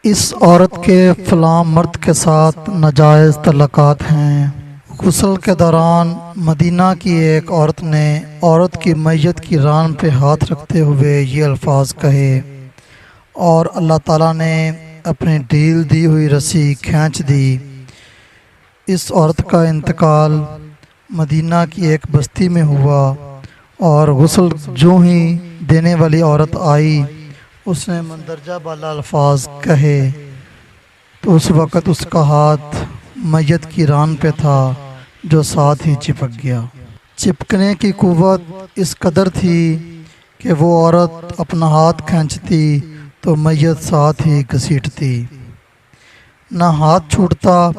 اس عورت کے فلاں مرد کے ساتھ ناجائز تعلقات ہیں۔ غسل کے دوران مدینہ کی ایک عورت نے عورت کی میت کی ران پہ ہاتھ رکھتے ہوئے یہ الفاظ کہے اور اللہ تعالیٰ نے اپنی ڈھیل دی ہوئی رسی کھینچ دی۔ اس عورت کا انتقال مدینہ کی ایک بستی میں ہوا اور غسل جو ہی دینے والی عورت آئی اس نے مندرجہ بالا الفاظ کہے تو اس وقت اس کا ہاتھ میت کی ران پہ تھا جو ساتھ ہی چپک گیا۔ چپکنے کی قوت اس قدر تھی کہ وہ عورت اپنا ہاتھ کھینچتی تو میت ساتھ ہی گھسیٹتی، نہ ہاتھ چھوٹتا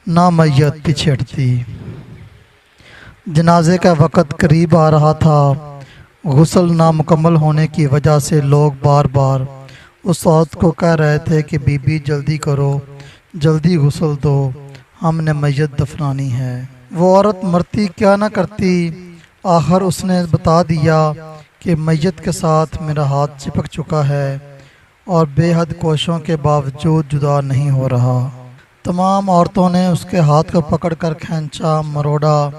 نہ میت پیچھے ہٹتی۔ جنازے کا وقت قریب آ رہا تھا۔ غسل نامکمل ہونے کی وجہ سے لوگ بار بار اس عورت کو کہہ رہے تھے کہ بی بی جلدی کرو، جلدی غسل دو، ہم نے میت دفنانی ہے۔ وہ عورت مرتی کیا نہ کرتی، آخر اس نے بتا دیا کہ میت کے ساتھ میرا ہاتھ چپک چکا ہے اور بے حد کوششوں کے باوجود جدا نہیں ہو رہا۔ تمام عورتوں نے اس کے ہاتھ کو پکڑ کر کھینچا مروڑا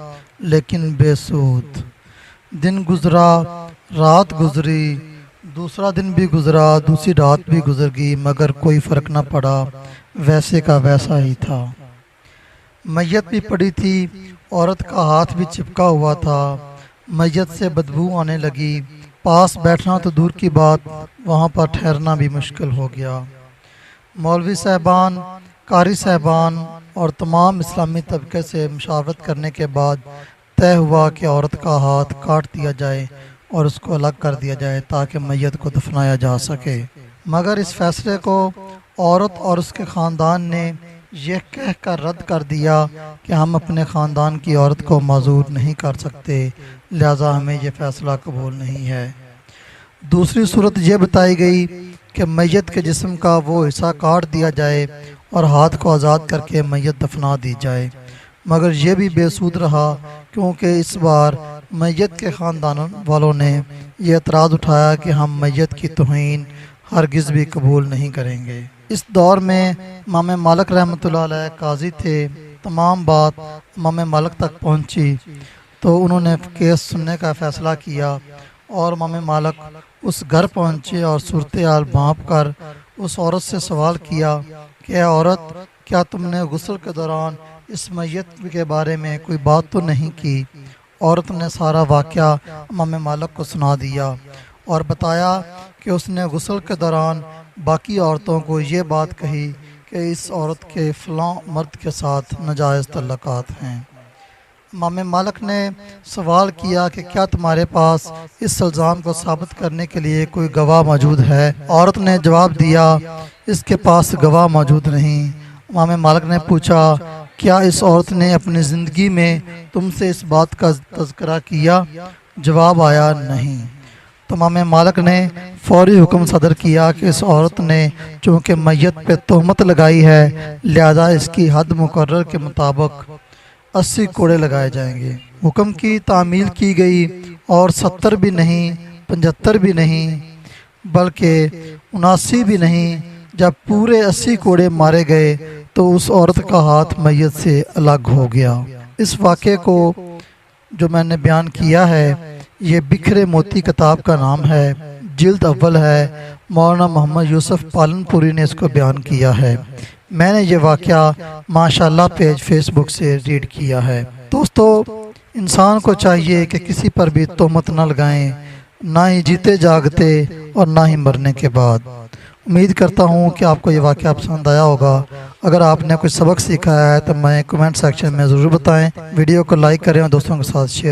لیکن بے سود۔ دن گزرا، رات گزری، دوسرا دن بھی گزرا، دوسری رات بھی گزر گئی، مگر کوئی فرق نہ پڑا، ویسے کا ویسا ہی تھا۔ میت بھی پڑی تھی، عورت کا ہاتھ بھی چپکا ہوا تھا۔ میت سے بدبو آنے لگی، پاس بیٹھنا تو دور کی بات، وہاں پر ٹھہرنا بھی مشکل ہو گیا۔ مولوی صاحبان، قاری صاحبان اور تمام اسلامی طبقے سے مشاورت کرنے کے بعد طے ہوا کہ عورت کا ہاتھ کاٹ دیا جائے اور اس کو الگ کر دیا جائے تاکہ میت کو دفنایا جا سکے، مگر اس فیصلے کو عورت اور اس کے خاندان نے یہ کہہ کر رد کر دیا کہ ہم اپنے خاندان کی عورت کو معذور نہیں کر سکتے، لہذا ہمیں یہ فیصلہ قبول نہیں ہے۔ دوسری صورت یہ بتائی گئی کہ میت کے جسم کا وہ حصہ کاٹ دیا جائے اور ہاتھ کو آزاد کر کے میت دفنا دی جائے، مگر یہ بھی بے سود رہا کیونکہ اس بار میت کے خاندان والوں نے یہ اعتراض اٹھایا کہ ہم میت کی توہین ہرگز بھی قبول نہیں کریں گے۔ اس دور میں امام مالک رحمۃ اللہ علیہ قاضی تھے۔ تمام بات امام مالک تک پہنچی تو انہوں نے کیس سننے کا فیصلہ کیا اور امام مالک اس گھر پہنچے اور صورتحال بھانپ کر اس عورت سے سوال کیا کہ اے عورت، کیا تم نے غسل کے دوران اس میت کے بارے میں کوئی بات تو نہیں کی؟ عورت نے سارا واقعہ امام مالک کو سنا دیا اور بتایا کہ اس نے غسل کے دوران باقی عورتوں کو یہ بات کہی کہ اس عورت کے فلاں مرد کے ساتھ ناجائز تعلقات ہیں۔ امام مالک نے سوال کیا کہ کیا تمہارے پاس اس الزام کو ثابت کرنے کے لیے کوئی گواہ موجود ہے؟ عورت نے جواب دیا اس کے پاس گواہ موجود نہیں۔ امام مالک نے پوچھا کیا اس عورت نے اپنی زندگی میں تم سے اس بات کا تذکرہ کیا؟ جواب آیا نہیں۔ تو امام مالک نے فوری حکم صدر کیا کہ اس عورت نے چونکہ میت پہ تہمت لگائی ہے لہذا اس کی حد مقرر کے مطابق 80 کوڑے لگائے جائیں گے۔ حکم کی تعمیل کی گئی اور 70 بھی نہیں، 75 بھی نہیں، بلکہ 79 بھی نہیں۔ جب پورے 80 کوڑے مارے گئے تو اس عورت کا ہاتھ میت سے الگ ہو گیا۔ اس واقعے کو جو میں نے بیان کیا ہے یہ بکھرے موتی کتاب کا نام ہے، جلد اول ہے، مولانا محمد یوسف پالن پوری نے اس کو بیان کیا ہے۔ میں نے یہ واقعہ ماشاءاللہ پیج فیس بک سے ریڈ کیا ہے۔ دوستو، انسان کو چاہیے کہ کسی پر بھی تہمت نہ لگائیں، نہ ہی جیتے جاگتے اور نہ ہی مرنے کے بعد۔ امید کرتا ہوں کہ آپ کو یہ واقعہ پسند آیا ہوگا۔ اگر آپ نے کوئی سبق سیکھا ہے تو میں کمنٹ سیکشن میں ضرور بتائیں۔ ویڈیو کو لائک کریں اور دوستوں کے ساتھ شیئر